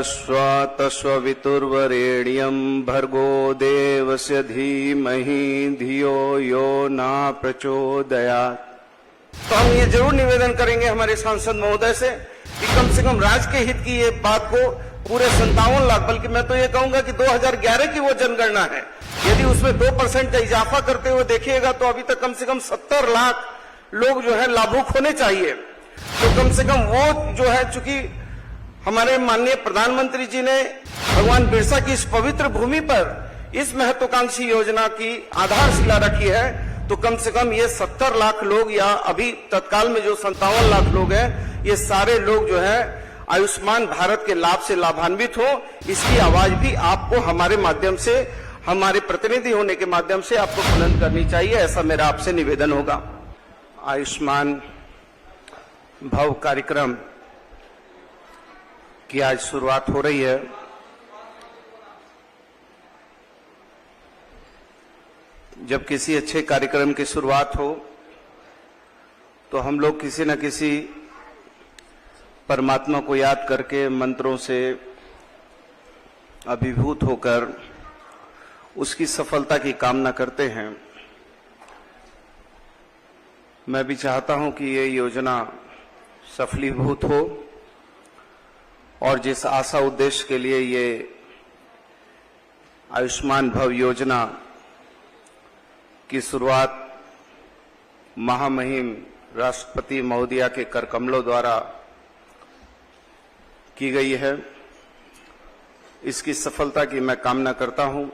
भूर्भुवस्व तस्वितुर्वरेण्यं भर्गो देवस्य धीमहि धियो यो न प्रचोदयात्। तो हम ये जरूर निवेदन करेंगे हमारे सांसद महोदय से कि कम राज्य के हित की ये बात को पूरे 57 लाख, बल्कि मैं तो ये कहूंगा कि 2011 की वो जनगणना है, यदि उसमें 2% का इजाफा करते हुए देखिएगा तो अभी तक कम से कम 70 लाख लोग जो है लाभुक होने चाहिए। तो कम से कम वो जो है, चूंकि हमारे माननीय प्रधानमंत्री जी ने भगवान बिरसा की इस पवित्र भूमि पर इस महत्वाकांक्षी योजना की आधारशिला रखी है, तो कम से कम ये 70 लाख लोग या अभी तत्काल में जो 57 लाख लोग हैं, ये सारे लोग जो है आयुष्मान भारत के लाभ से लाभान्वित हो। इसकी आवाज भी आपको हमारे माध्यम से, हमारे प्रतिनिधि होने के माध्यम से आपको बुलंद करनी चाहिए, ऐसा मेरा आपसे निवेदन होगा। आयुष्मान भव कार्यक्रम की आज शुरुआत हो रही है। जब किसी अच्छे कार्यक्रम की शुरुआत हो तो हम लोग किसी न किसी परमात्मा को याद करके मंत्रों से अभिभूत होकर उसकी सफलता की कामना करते हैं। मैं भी चाहता हूं कि ये योजना सफलीभूत हो और जिस आशा उद्देश्य के लिए ये आयुष्मान भव योजना की शुरुआत महामहिम राष्ट्रपति महोदया के कर कमलों द्वारा की गई है, इसकी सफलता की मैं कामना करता हूं।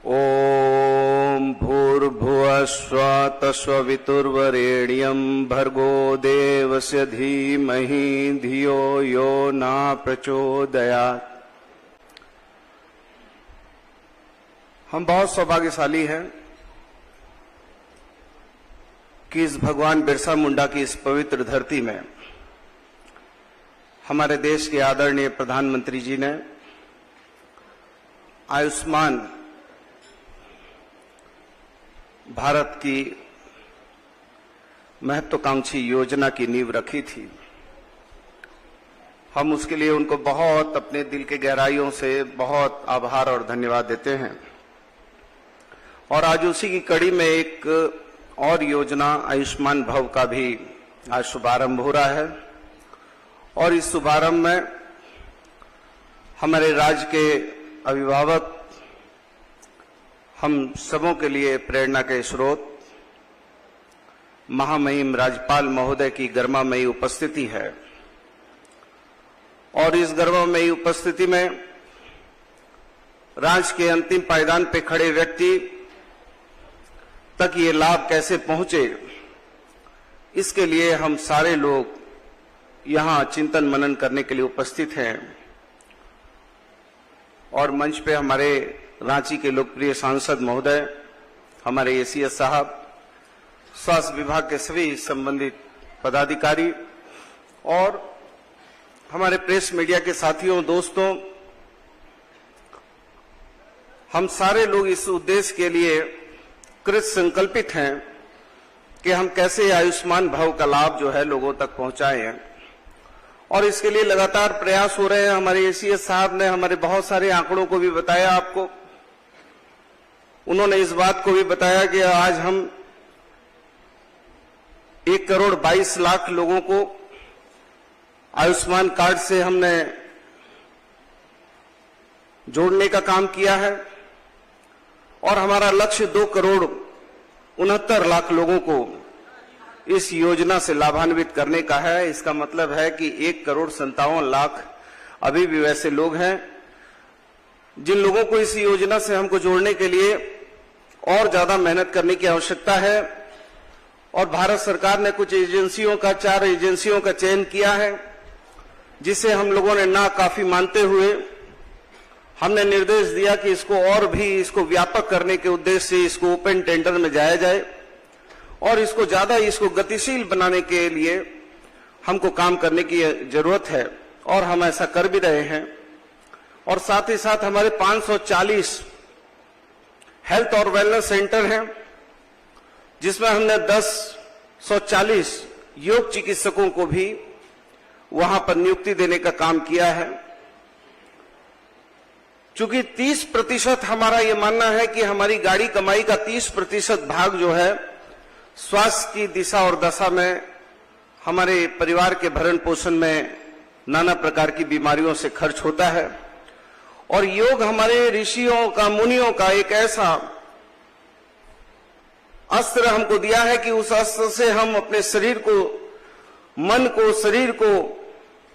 ओम भूर्भुवस्व तस्वितुर्वरेण्यं भर्गो देवस्य धीमहि धियो यो न प्रचोदयात्। हम बहुत सौभाग्यशाली हैं कि इस भगवान बिरसा मुंडा की इस पवित्र धरती में हमारे देश के आदरणीय प्रधानमंत्री जी ने आयुष्मान भारत की महत्वाकांक्षी योजना की नींव रखी थी। हम उसके लिए उनको बहुत अपने दिल के गहराइयों से बहुत आभार और धन्यवाद देते हैं। और आज उसी की कड़ी में एक और योजना आयुष्मान भव का भी आज शुभारंभ हो रहा है। और इस शुभारंभ में हमारे राज्य के अभिभावक, हम सबों के लिए प्रेरणा के स्रोत महामहिम राज्यपाल महोदय की गरिमामयी उपस्थिति है। और इस गरिमामयी उपस्थिति में राज्य के अंतिम पायदान पे खड़े व्यक्ति तक ये लाभ कैसे पहुंचे, इसके लिए हम सारे लोग यहां चिंतन मनन करने के लिए उपस्थित हैं। और मंच पे हमारे रांची के लोकप्रिय सांसद महोदय, हमारे एसीएस साहब, स्वास्थ्य विभाग के सभी संबंधित पदाधिकारी और हमारे प्रेस मीडिया के साथियों, दोस्तों, हम सारे लोग इस उद्देश्य के लिए कृत संकल्पित हैं कि हम कैसे आयुष्मान भव का लाभ जो है लोगों तक पहुंचाएं। और इसके लिए लगातार प्रयास हो रहे हैं। हमारे एसीएस साहब ने हमारे बहुत सारे आंकड़ों को भी बताया आपको। उन्होंने इस बात को भी बताया कि आज हम 1,22,00,000 लोगों को आयुष्मान कार्ड से हमने जोड़ने का काम किया है और हमारा लक्ष्य 2,69,00,000 लोगों को इस योजना से लाभान्वित करने का है। इसका मतलब है कि 1,57,00,000 अभी भी वैसे लोग हैं जिन लोगों को इस योजना से हमको जोड़ने के लिए और ज्यादा मेहनत करने की आवश्यकता है। और भारत सरकार ने कुछ एजेंसियों का, 4 एजेंसियों का चयन किया है, जिसे हम लोगों ने ना काफी मानते हुए हमने निर्देश दिया कि इसको और भी इसको व्यापक करने के उद्देश्य से इसको ओपन टेंडर में जाया जाए और इसको ज्यादा इसको गतिशील बनाने के लिए हमको काम करने की जरूरत है और हम ऐसा कर भी रहे हैं। और साथ ही साथ हमारे 540 हेल्थ और वेलनेस सेंटर हैं, जिसमें हमने 140 योग चिकित्सकों को भी वहां पर नियुक्ति देने का काम किया है। चूंकि 30% हमारा ये मानना है कि हमारी गाड़ी कमाई का 30% भाग जो है स्वास्थ्य की दिशा और दशा में, हमारे परिवार के भरण पोषण में नाना प्रकार की बीमारियों से खर्च होता है। और योग हमारे ऋषियों का, मुनियों का एक ऐसा अस्त्र हमको दिया है कि उस अस्त्र से हम अपने शरीर को, मन को, शरीर को,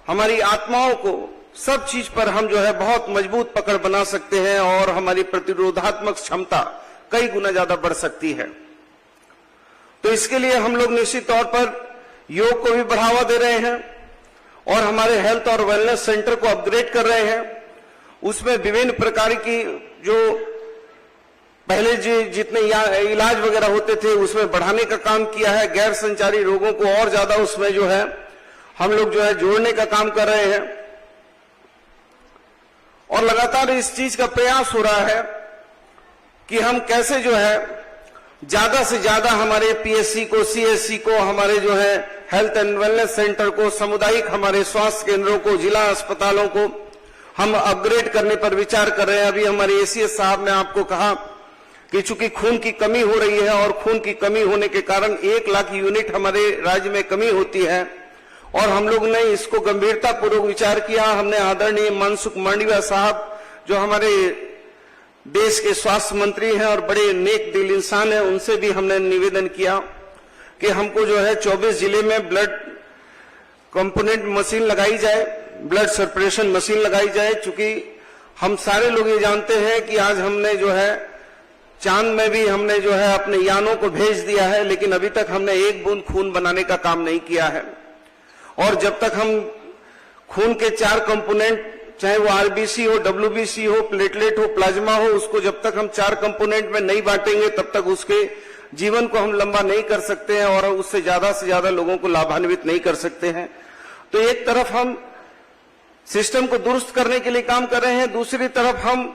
हमारी आत्माओं को, सब चीज पर हम जो है बहुत मजबूत पकड़ बना सकते हैं और हमारी प्रतिरोधात्मक क्षमता कई गुना ज्यादा बढ़ सकती है। तो इसके लिए हम लोग निश्चित तौर पर योग को भी बढ़ावा दे रहे हैं और हमारे हेल्थ और वेलनेस सेंटर को अपग्रेड कर रहे हैं। उसमें विभिन्न प्रकार की जो पहले जितने इलाज वगैरह होते थे उसमें बढ़ाने का काम किया है। गैर संचारी रोगों को और ज्यादा उसमें जो है हम लोग जो है जोड़ने का काम कर रहे हैं और लगातार इस चीज का प्रयास हो रहा है कि हम कैसे जो है ज्यादा से ज्यादा हमारे पीएससी को, सीएससी को, हमारे जो है हेल्थ एंड वेलनेस सेंटर को, सामुदायिक हमारे स्वास्थ्य केंद्रों को, जिला अस्पतालों को हम अपग्रेड करने पर विचार कर रहे हैं। अभी हमारे एसीएस साहब ने आपको कहा कि चूंकि खून की कमी हो रही है और खून की कमी होने के कारण 1 लाख यूनिट हमारे राज्य में कमी होती है और हम लोग ने इसको गंभीरता पूर्वक विचार किया। हमने आदरणीय मनसुख मांडविया साहब जो हमारे देश के स्वास्थ्य मंत्री हैं और बड़े नेक दिल इंसान हैं, उनसे भी हमने निवेदन किया कि हमको जो है 24 जिले में ब्लड कंपोनेंट मशीन लगाई जाए, ब्लड सर्कुलेशन मशीन लगाई जाए। चूंकि हम सारे लोग ये जानते हैं कि आज हमने जो है चांद में भी हमने जो है अपने यानों को भेज दिया है, लेकिन अभी तक हमने एक बूंद खून बनाने का काम नहीं किया है। और जब तक हम खून के 4 कंपोनेंट, चाहे वो आरबीसी हो, डब्ल्यूबीसी हो, प्लेटलेट हो, प्लाज्मा हो, उसको जब तक हम 4 कंपोनेंट में नहीं बांटेंगे तब तक उसके जीवन को हम लंबा नहीं कर सकते हैं और उससे ज्यादा लोगों को लाभान्वित नहीं कर सकते हैं। तो एक तरफ हम सिस्टम को दुरुस्त करने के लिए काम कर रहे हैं, दूसरी तरफ हम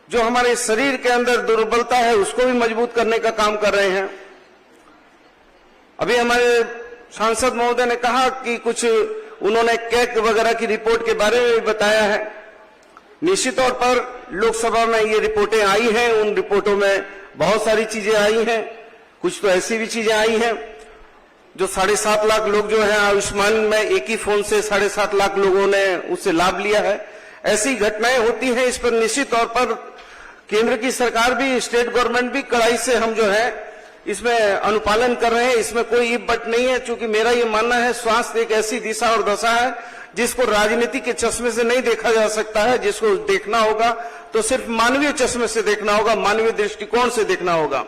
जो हमारे शरीर के अंदर दुर्बलता है उसको भी मजबूत करने का काम कर रहे हैं। अभी हमारे सांसद महोदय ने कहा कि कुछ उन्होंने कैक वगैरह की रिपोर्ट के बारे में भी बताया है। निश्चित तौर पर लोकसभा में ये रिपोर्टें आई हैं, उन रिपोर्टों में बहुत सारी चीजें आई हैं। कुछ तो ऐसी भी चीजें आई हैं जो 7.5 लाख लोग जो है आयुष्मान में एक ही फोन से 7.5 लाख लोगों ने उससे लाभ लिया है। ऐसी घटनाएं होती हैं, इस पर निश्चित तौर पर केंद्र की सरकार भी, स्टेट गवर्नमेंट भी कड़ाई से हम जो है इसमें अनुपालन कर रहे हैं। इसमें कोई इफ बट नहीं है, क्योंकि मेरा ये मानना है स्वास्थ्य एक ऐसी दिशा और दशा है जिसको राजनीति के चश्मे से नहीं देखा जा सकता है। जिसको देखना होगा तो सिर्फ मानवीय चश्मे से देखना होगा, मानवीय दृष्टिकोण से देखना होगा।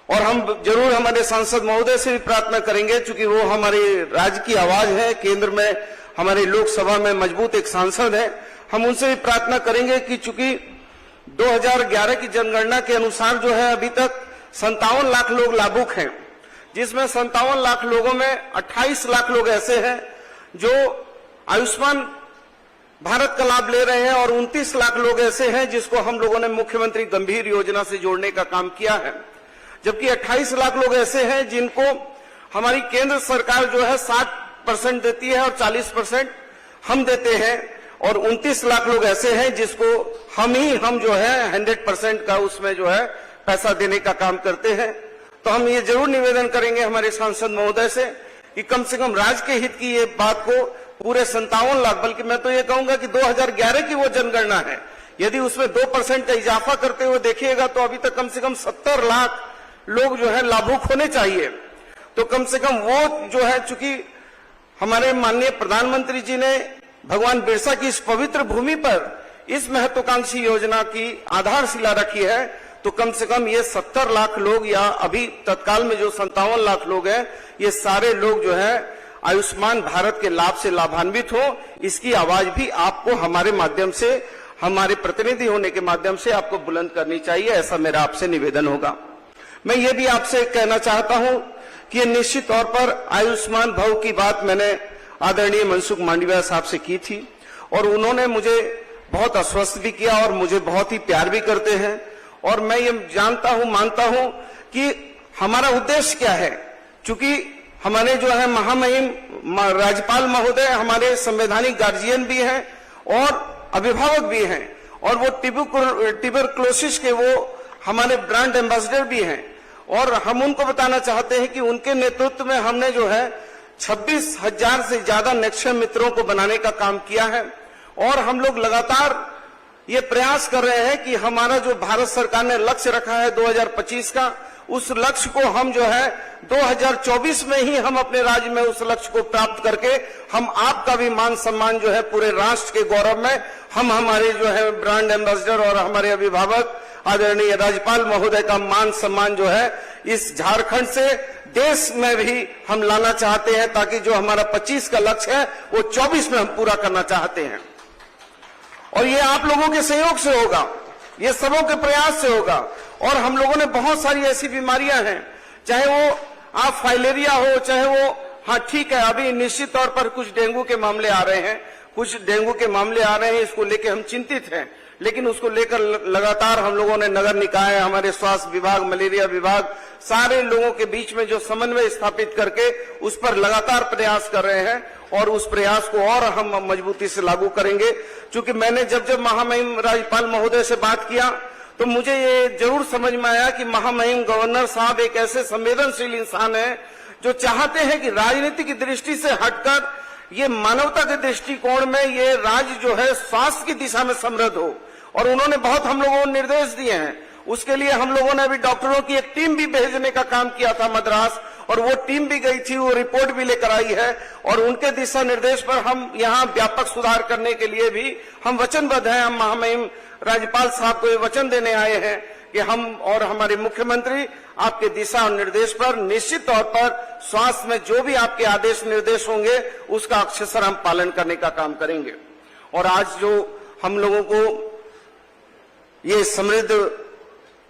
और हम जरूर हमारे सांसद महोदय से भी प्रार्थना करेंगे, क्योंकि वो हमारे राज्य की आवाज है, केंद्र में हमारे लोकसभा में मजबूत एक सांसद है। हम उनसे भी प्रार्थना करेंगे कि चूंकि 2011 की जनगणना के अनुसार जो है अभी तक 57 लाख लोग लाभुक हैं, जिसमें 57 लाख लोगों में 28 लाख लोग ऐसे हैं जो आयुष्मान भारत का लाभ ले रहे हैं और 29 लाख लोग ऐसे हैं जिसको हम लोगों ने मुख्यमंत्री गंभीर योजना से जोड़ने का काम किया है। जबकि 28 लाख लोग ऐसे हैं जिनको हमारी केंद्र सरकार जो है 60% देती है और 40% हम देते हैं, और 29 लाख लोग ऐसे हैं जिसको हम जो है 100% का उसमें जो है पैसा देने का काम करते हैं। तो हम ये जरूर निवेदन करेंगे हमारे सांसद महोदय से कि कम से कम राज्य के हित की ये बात को पूरे 57 लाख, बल्कि मैं तो ये कहूंगा कि 2011 की वो जनगणना है, यदि उसमें 2% का इजाफा करते हुए देखिएगा तो अभी तक कम से कम 70 लाख लोग जो है लाभुक होने चाहिए। तो कम से कम वो जो है, चूंकि हमारे माननीय प्रधानमंत्री जी ने भगवान बिरसा की इस पवित्र भूमि पर इस महत्वाकांक्षी योजना की आधारशिला रखी है, तो कम से कम ये 70 लाख लोग या अभी तत्काल में जो 57 लाख लोग हैं, ये सारे लोग जो है आयुष्मान भारत के लाभ से लाभान्वित हो, इसकी आवाज भी आपको हमारे माध्यम से, हमारे प्रतिनिधि होने के माध्यम से आपको बुलंद करनी चाहिए। ऐसा मेरा आपसे निवेदन होगा। मैं ये भी आपसे कहना चाहता हूं कि ये निश्चित तौर पर आयुष्मान भव की बात मैंने आदरणीय मनसुख मांडविया साहब से की थी और उन्होंने मुझे बहुत आश्वस्त भी किया और मुझे बहुत ही प्यार भी करते हैं। और मैं ये जानता हूं, मानता हूं कि हमारा उद्देश्य क्या है, क्योंकि हमारे जो है महामहिम राज्यपाल महोदय हमारे संवैधानिक गार्जियन भी हैं और अभिभावक भी हैं, और वो ट्यूबरक्लोसिस के वो हमारे ब्रांड एम्बेसडर भी हैं। और हम उनको बताना चाहते हैं कि उनके नेतृत्व में हमने जो है 26,000 से ज्यादा निक्षय मित्रों को बनाने का काम किया है। और हम लोग लगातार ये प्रयास कर रहे हैं कि हमारा जो भारत सरकार ने लक्ष्य रखा है 2025 का, उस लक्ष्य को हम जो है 2024 में ही हम अपने राज्य में उस लक्ष्य को प्राप्त करके हम आपका भी मान सम्मान जो है पूरे राष्ट्र के गौरव में हम हमारे जो है ब्रांड एम्बेसडर और हमारे अभिभावक आदरणीय राज्यपाल महोदय का मान सम्मान जो है इस झारखंड से देश में भी हम लाना चाहते हैं, ताकि जो हमारा 25 का लक्ष्य है वो 24 में हम पूरा करना चाहते हैं। और ये आप लोगों के सहयोग से होगा, ये सबों के प्रयास से होगा। और हम लोगों ने बहुत सारी ऐसी बीमारियां हैं, चाहे वो आप फाइलेरिया हो, चाहे वो, हाँ ठीक है, अभी निश्चित तौर पर कुछ डेंगू के मामले आ रहे हैं, इसको लेकर हम चिंतित हैं, लेकिन उसको लेकर लगातार हम लोगों ने नगर निकाय, हमारे स्वास्थ्य विभाग, मलेरिया विभाग, सारे लोगों के बीच में जो समन्वय स्थापित करके उस पर लगातार प्रयास कर रहे हैं और उस प्रयास को और हम मजबूती से लागू करेंगे। क्योंकि मैंने जब महामहिम राज्यपाल महोदय से बात किया तो मुझे ये जरूर समझ में आया कि महामहिम गवर्नर साहब एक ऐसे संवेदनशील इंसान है जो चाहते हैं कि राजनीति की दृष्टि से हटकर ये मानवता के दृष्टिकोण में ये राज्य जो है स्वास्थ्य की दिशा में समृद्ध हो। और उन्होंने बहुत हम लोगों को निर्देश दिए हैं। उसके लिए हम लोगों ने अभी डॉक्टरों की एक टीम भी भेजने का काम किया था मद्रास, और वो टीम भी गई थी, वो रिपोर्ट भी लेकर आई है। और उनके दिशा निर्देश पर हम यहाँ व्यापक सुधार करने के लिए भी हम वचनबद्ध हैं। हम महामहिम राज्यपाल साहब को ये वचन देने आए हैं कि हम और हमारे मुख्यमंत्री आपके दिशा और निर्देश पर निश्चित तौर पर स्वास्थ्य में जो भी आपके आदेश निर्देश होंगे उसका अक्षरशः हम पालन करने का काम करेंगे। और आज जो हम लोगों को ये समृद्ध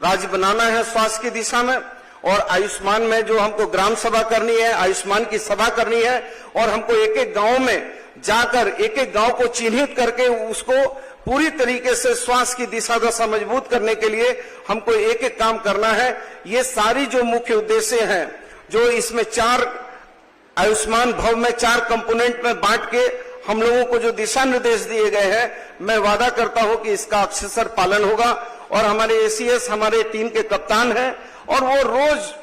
राज्य बनाना है स्वास्थ्य की दिशा में, और आयुष्मान में जो हमको ग्राम सभा करनी है, आयुष्मान की सभा करनी है, और हमको एक एक गांव में जाकर एक एक गांव को चिन्हित करके उसको पूरी तरीके से स्वास्थ्य की दिशा दशा मजबूत करने के लिए हमको एक एक काम करना है। ये सारी जो मुख्य उद्देश्य हैं, जो इसमें 4 आयुष्मान भव में 4 कंपोनेंट में बांट के हम लोगों को जो दिशा निर्देश दिए गए हैं, मैं वादा करता हूं कि इसका अक्षरशः पालन होगा। और हमारे एसीएस हमारे टीम के कप्तान हैं, और वो रोज,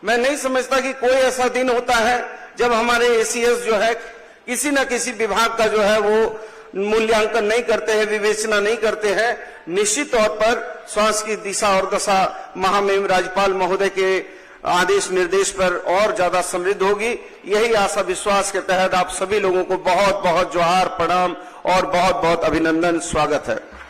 मैं नहीं समझता कि कोई ऐसा दिन होता है जब हमारे एसीएस जो है किसी न किसी विभाग का जो है वो मूल्यांकन नहीं करते हैं, विवेचना नहीं करते हैं। निश्चित तौर पर स्वास्थ्य की दिशा और दशा महामहिम राज्यपाल महोदय के आदेश निर्देश पर और ज्यादा समृद्ध होगी। यही आशा विश्वास के तहत आप सभी लोगों को बहुत बहुत जोहार, प्रणाम और बहुत बहुत अभिनंदन, स्वागत है।